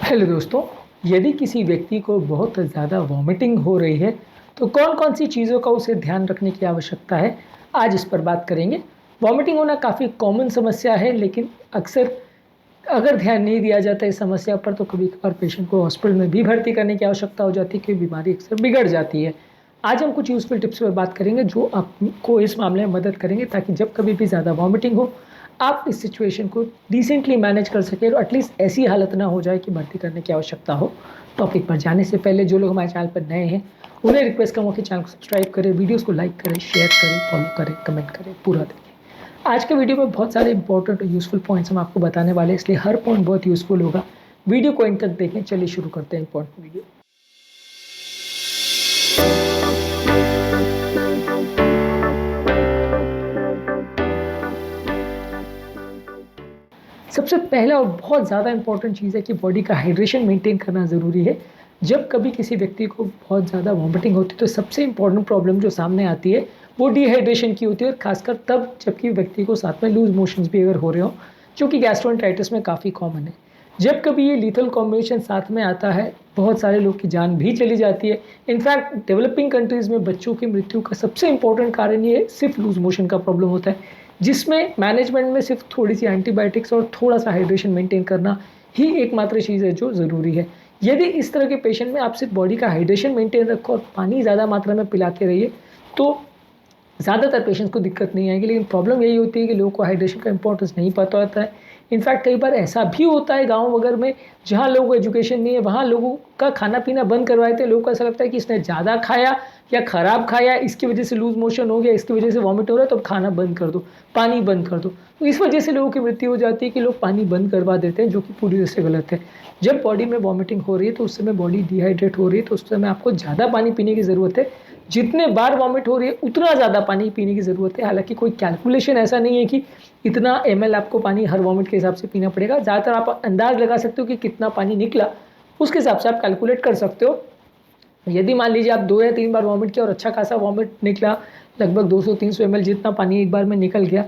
Hello दोस्तों, यदि किसी व्यक्ति को बहुत ज़्यादा वॉमिटिंग हो रही है, तो कौन-कौन सी चीज़ों का उसे ध्यान रखने की आवश्यकता है, आज इस पर बात करेंगे। वॉमिटिंग होना काफ़ी कॉमन समस्या है, लेकिन अक्सर अगर ध्यान नहीं दिया जाता इस समस्या पर, तो कभी-कभार पेशेंट को हॉस्पिटल में भी भर्ती करने की आवश्यकता हो जाती है, क्योंकि बीमारी अक्सर बिगड़ जाती है। आज हम कुछ यूज़फुल टिप्स पर बात करेंगे, जो आपको इस मामले में मदद करेंगे, ताकि जब कभी भी ज़्यादा वॉमिटिंग हो, आप इस सिचुएशन को डिसेंटली मैनेज कर सकें और एटलीस्ट ऐसी हालत ना हो जाए कि भर्ती करने की आवश्यकता हो। टॉपिक पर जाने से पहले जो लोग हमारे चैनल पर नए हैं, उन्हें रिक्वेस्ट करूँगा कि चैनल को सब्सक्राइब करें, वीडियोज़ को लाइक करें, शेयर करें, फॉलो करें, कमेंट करें, पूरा देखें। आज के वीडियो में बहुत सारे इंपॉर्टेंट और यूज़फुल पॉइंट्स हम आपको बताने वाले हैं, इसलिए हर पॉइंट बहुत यूज़फुल होगा। वीडियो को एंड तक देखें। चलिए शुरू करते हैं इंपॉर्टेंट वीडियो। सबसे पहला और बहुत ज़्यादा इंपॉर्टेंट चीज़ है कि बॉडी का हाइड्रेशन मेंटेन करना ज़रूरी है। जब कभी किसी व्यक्ति को बहुत ज़्यादा वॉमिटिंग होती है, तो सबसे इंपॉर्टेंट प्रॉब्लम जो सामने आती है, वो डिहाइड्रेशन की होती है, और खासकर तब जबकि व्यक्ति को साथ में लूज मोशंस भी अगर हो रहे हो, जो कि गैस्ट्रोएंटेराइटिस में काफ़ी कॉमन है। जब कभी ये लीथल कॉम्बिनेशन साथ में आता है, बहुत सारे लोग की जान भी चली जाती है। इनफैक्ट डेवलपिंग कंट्रीज़ में बच्चों की मृत्यु का सबसे इंपॉर्टेंट कारण ये सिर्फ लूज मोशन का प्रॉब्लम होता है, जिसमें मैनेजमेंट में सिर्फ थोड़ी सी एंटीबायोटिक्स और थोड़ा सा हाइड्रेशन मेंटेन करना ही एकमात्र चीज़ है जो ज़रूरी है। यदि इस तरह के पेशेंट में आप सिर्फ बॉडी का हाइड्रेशन मेंटेन रखो और पानी ज़्यादा मात्रा में पिलाते रहिए, तो ज़्यादातर पेशेंट्स को दिक्कत नहीं आएगी। लेकिन प्रॉब्लम यही होती है कि लोगों को हाइड्रेशन का इंपॉर्टेंस नहीं पता होता है। इनफैक्ट कई बार ऐसा भी होता है गाँव वगैरह में, जहाँ लोगों को एजुकेशन नहीं है, वहाँ लोगों का खाना पीना बंद करवाए थे। लोगों को ऐसा लगता है कि इसने ज़्यादा खाया या ख़राब खाया, इसकी वजह से लूज़ मोशन हो गया, इसकी वजह से वॉमिट हो रहा है, तो अब खाना बंद कर दो, पानी बंद कर दो। तो इस वजह से लोगों की मृत्यु हो जाती है कि लोग पानी बंद करवा देते हैं, जो कि पूरी तरह से गलत है। जब बॉडी में वॉमिटिंग हो रही है, तो उस समय बॉडी डिहाइड्रेट हो रही है, तो उस समय आपको ज़्यादा पानी पीने की ज़रूरत है। जितने बार वॉमिट हो रही है, उतना ज़्यादा पानी पीने की ज़रूरत है। हालाँकि कोई कैलकुलेशन ऐसा नहीं है कि इतना ml आपको पानी हर वॉमिट के हिसाब से पीना पड़ेगा। ज़्यादातर आप अंदाज़ लगा सकते हो कि कितना पानी निकला, उसके हिसाब से आप कैलकुलेट कर सकते हो। यदि मान लीजिए आप 2 या 3 बार वॉमिट किया और अच्छा खासा वॉमिट निकला, लगभग 200-300 ml जितना पानी एक बार में निकल गया,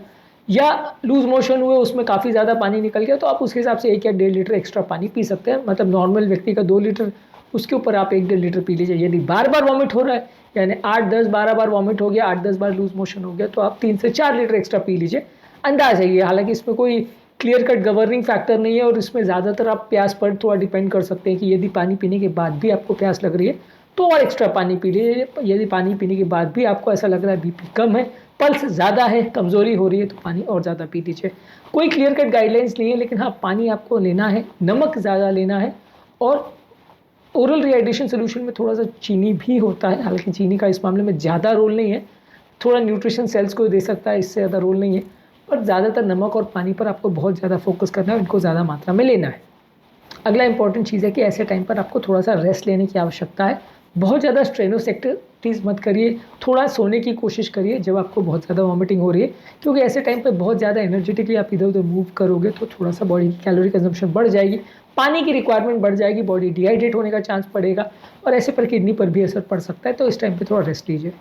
या लूज़ मोशन हुए उसमें काफ़ी ज़्यादा पानी निकल गया, तो आप उसके हिसाब से 1 या 1.5 लीटर एक्स्ट्रा पानी पी सकते हैं। मतलब नॉर्मल व्यक्ति का 2 लीटर, उसके ऊपर आप 1-1.5 लीटर पी लीजिए। यदि बार-बार वॉमिट हो रहा है, यानी 8, 10, 12 बार वॉमिट हो गया, 8-10 बार लूज़ मोशन हो गया, तो आप 3 से 4 लीटर एक्स्ट्रा पी लीजिए। अंदाज़ है ये, हालाँकि इसमें कोई क्लियर कट गवर्निंग फैक्टर नहीं है, और इसमें ज़्यादातर आप प्यास पर थोड़ा डिपेंड कर सकते हैं कि यदि पानी पीने के बाद भी आपको प्यास लग रही है, तो और एक्स्ट्रा पानी पी लीजिए। यदि पानी पीने के बाद भी आपको ऐसा लग रहा है बीपी कम है, पल्स ज़्यादा है, कमज़ोरी हो रही है, तो पानी और ज़्यादा पी लीजिए। कोई क्लियर कट गाइडलाइंस नहीं है, लेकिन हाँ, पानी आपको लेना है, नमक ज़्यादा लेना है, और ओरल रिहाइड्रेशन सोल्यूशन में थोड़ा सा चीनी भी होता है। हालांकि चीनी का इस मामले में ज़्यादा रोल नहीं है, थोड़ा न्यूट्रिशन सेल्स को दे सकता है, इससे ज़्यादा रोल नहीं है। पर ज़्यादातर नमक और पानी पर आपको बहुत ज़्यादा फोकस करना है, इनको ज़्यादा मात्रा में लेना है। अगला इंपॉर्टेंट चीज़ है कि ऐसे टाइम पर आपको थोड़ा सा रेस्ट लेने की आवश्यकता है। बहुत ज़्यादा स्ट्रेनोस एक्टिविटीज़ मत करिए, थोड़ा सोने की कोशिश करिए जब आपको बहुत ज़्यादा वॉमिटिंग हो रही है, क्योंकि ऐसे टाइम पे बहुत ज़्यादा एनर्जेटिकली आप इधर उधर मूव करोगे, तो थोड़ा सा बॉडी की कैलोरी कंजम्पशन बढ़ जाएगी, पानी की रिक्वायरमेंट बढ़ जाएगी, बॉडी डिहाइड्रेट होने का चांस पड़ेगा, और ऐसे पर किडनी पर भी असर पड़ सकता है। तो इस टाइम पर थोड़ा रेस्ट लीजिए।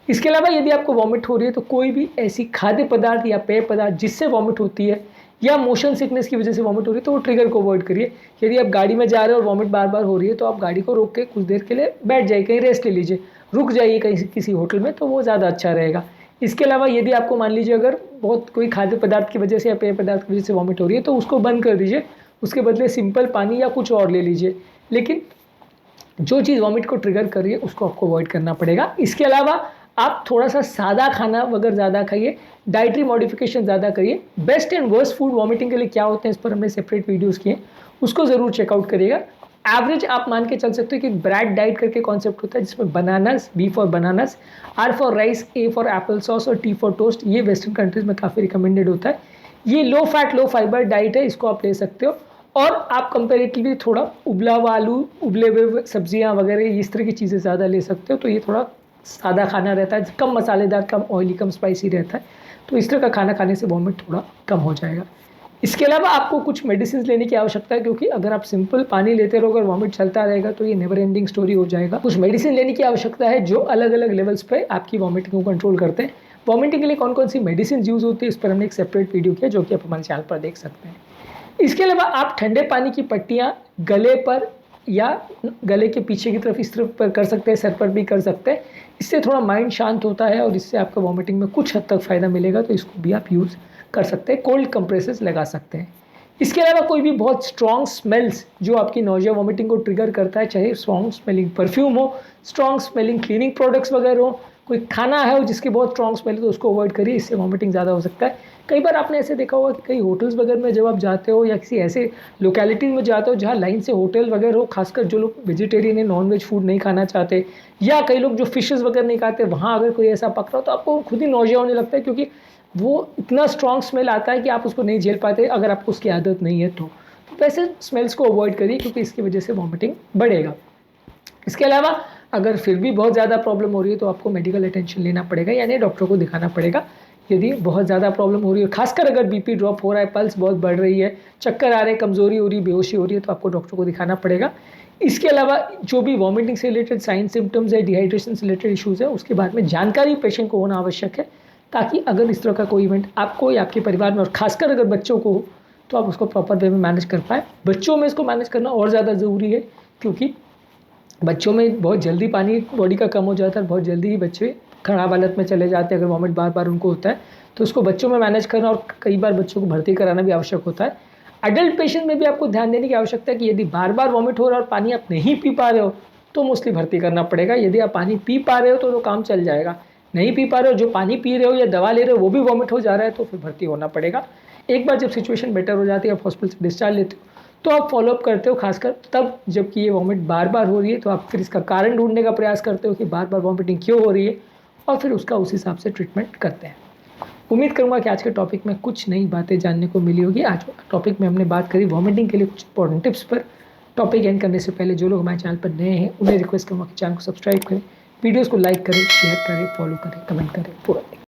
इसके अलावा यदि आपको वॉमिट हो रही है, तो कोई भी ऐसी खाद्य पदार्थ या पेय पदार्थ जिससे वॉमिट होती है, या मोशन सिकनेस की वजह से वॉमिट हो रही है, तो वो ट्रिगर को अवॉइड करिए। यदि आप गाड़ी में जा रहे हो और वॉमिट बार बार हो रही है, तो आप गाड़ी को रोक के कुछ देर के लिए बैठ जाइए, कहीं रेस्ट ले लीजिए, रुक जाइए कहीं किसी होटल में, तो वो ज़्यादा अच्छा रहेगा। इसके अलावा यदि आपको मान लीजिए अगर बहुत कोई खाद्य पदार्थ की वजह से या पेय पदार्थ की वजह से वॉमिट हो रही है, तो उसको बंद कर दीजिए, उसके बदले सिंपल पानी या कुछ और ले लीजिए। लेकिन जो चीज़ वॉमिट को ट्रिगर कर रही है, उसको आपको अवॉइड करना पड़ेगा। इसके अलावा आप थोड़ा सा सादा खाना वगैरह ज़्यादा खाइए, डाइटरी मॉडिफिकेशन ज़्यादा करिए। Best and worst food vomiting के लिए क्या होते हैं, इस पर हमने सेपरेट वीडियोस किए, उसको ज़रूर चेकआउट करिएगा। एवरेज आप मान के चल सकते हो कि ब्रैड डाइट करके कॉन्सेप्ट होता है, जिसमें bananas, B for bananas, R for rice, A for apple sauce और टी फॉर टोस्ट। ये वेस्टर्न कंट्रीज़ में काफ़ी रिकमेंडेड होता है। ये low fat low fibre diet है, इसको आप ले सकते हो। और आप कंपेरेटिवली थोड़ा उबला हुआ आलू, उबले हुए सब्जियां वगैरह इस तरह की चीज़ें ज़्यादा ले सकते हो, तो ये थोड़ा सादा खाना रहता है, कम मसालेदार, कम ऑयली, कम स्पाइसी रहता है। तो इस तरह का खाना खाने से वॉमिट थोड़ा कम हो जाएगा। इसके अलावा आपको कुछ मेडिसिन लेने की आवश्यकता है, क्योंकि अगर आप सिंपल पानी लेते रहोगे और वॉमिट चलता रहेगा, तो ये नेवर एंडिंग स्टोरी हो जाएगा। कुछ मेडिसिन लेने की आवश्यकता है जो अलग अलग लेवल्स पे आपकी वॉमिटिंग को कंट्रोल करते हैं। वॉमिटिंग के लिए कौन कौन सी मेडिसिन यूज़ होती है, इस पर हमने एक सेपरेट वीडियो किया, जो कि आप हमारे चैनल पर देख सकते हैं। इसके अलावा आप ठंडे पानी की पट्टियाँ गले पर या गले के पीछे की तरफ इस तरफ पर कर सकते हैं, सर पर भी कर सकते हैं। इससे थोड़ा माइंड शांत होता है और इससे आपको वॉमिटिंग में कुछ हद तक फ़ायदा मिलेगा, तो इसको भी आप यूज़ कर सकते हैं। कोल्ड कंप्रेसेस लगा सकते हैं। इसके अलावा कोई भी बहुत स्ट्रॉन्ग स्मेल्स जो आपकी नोजिया वॉमिटिंग को ट्रिगर करता है, चाहे स्ट्रॉन्ग स्मेलिंग परफ्यूम हो, स्ट्रॉन्ग स्मेलिंग क्लीनिंग प्रोडक्ट्स वगैरह हो, कोई खाना है जिसकी बहुत स्ट्रॉन्ग स्मेल है तो उसको अवॉइड करिए, इससे वॉमिटिंग ज़्यादा हो सकता है। कई बार आपने ऐसे देखा होगा कि कई होटल्स वगैरह में जब आप जाते हो या किसी ऐसे लोकेलिटीज़ में जाते हो जहाँ लाइन से होटल वगैरह हो, खासकर जो लोग वेजिटेरियन है, नॉन वेज फूड नहीं खाना चाहते, या कई लोग जो फिशेज़ वगैरह नहीं खाते, वहाँ अगर कोई ऐसा पक रहा हो तो आपको खुद ही नोजिया होने लगता है, क्योंकि वो इतना स्ट्रॉन्ग स्मेल आता है कि आप उसको नहीं झेल पाते अगर आपको उसकी आदत नहीं है तो वैसे स्मेल्स को अवॉइड करिए, क्योंकि इसकी वजह से वॉमिटिंग बढ़ेगा। इसके अलावा अगर फिर भी बहुत ज़्यादा प्रॉब्लम हो रही है तो आपको मेडिकल अटेंशन लेना पड़ेगा, यानी डॉक्टर को दिखाना पड़ेगा। यदि बहुत ज़्यादा प्रॉब्लम हो रही है, खासकर अगर बीपी ड्रॉप हो रहा है, पल्स बहुत बढ़ रही है, चक्कर आ रहे हैं, कमज़ोरी हो रही है, बेहोशी हो रही है, तो आपको डॉक्टर को दिखाना पड़ेगा। इसके अलावा जो भी वॉमिटिंग से रिलेटेड साइन सिम्टम्स है, डिहाइड्रेशन से रिलेटेड इशूज़ है, उसके बारे में जानकारी पेशेंट को होना आवश्यक है, ताकि अगर इस तरह का कोई इवेंट आपको या आपके परिवार में, और खासकर अगर बच्चों को हो, तो आप उसको प्रॉपर वे में मैनेज कर पाएँ। बच्चों में इसको मैनेज करना और ज़्यादा ज़रूरी है, क्योंकि बच्चों में बहुत जल्दी पानी बॉडी का कम हो जाता है, बहुत जल्दी ही बच्चे खराब हालत में चले जाते हैं अगर वॉमिट बार बार उनको होता है, तो उसको बच्चों में मैनेज करना और कई बार बच्चों को भर्ती कराना भी आवश्यक होता है। अडल्ट पेशेंट में भी आपको ध्यान देने की आवश्यकता है कि यदि बार बार वॉमिट हो रहा है और पानी आप नहीं पी पा रहे हो तो मोस्टली भर्ती करना पड़ेगा। यदि आप पानी पी पा रहे हो तो काम चल जाएगा, नहीं पी पा रहे हो, जो पानी पी रहे हो या दवा ले रहे हो वो भी वॉमिट हो जा रहा है, तो फिर भर्ती होना पड़ेगा। एक बार जब सिचुएशन बेटर हो जाती है, आप हॉस्पिटल से डिस्चार्ज लेते हो, तो आप फॉलोअप करते हो, खासकर तब जबकि ये वॉमिट बार बार हो रही है, तो आप फिर इसका कारण ढूंढने का प्रयास करते हो कि बार बार वॉमिटिंग क्यों हो रही है, और फिर उसका उस हिसाब से ट्रीटमेंट करते हैं। उम्मीद करूंगा कि आज के टॉपिक में कुछ नई बातें जानने को मिली होगी। आज टॉपिक में हमने बात करी वॉमिटिंग के लिए कुछ इंपॉर्टेंट टिप्स पर। टॉपिक एंड करने से पहले जो लोग हमारे चैनल पर नए हैं उन्हें रिक्वेस्ट करूँगा कि चैनल को सब्सक्राइब करें, वीडियोज़ को लाइक करें, शेयर करें, फॉलो करें, कमेंट करें, पूरा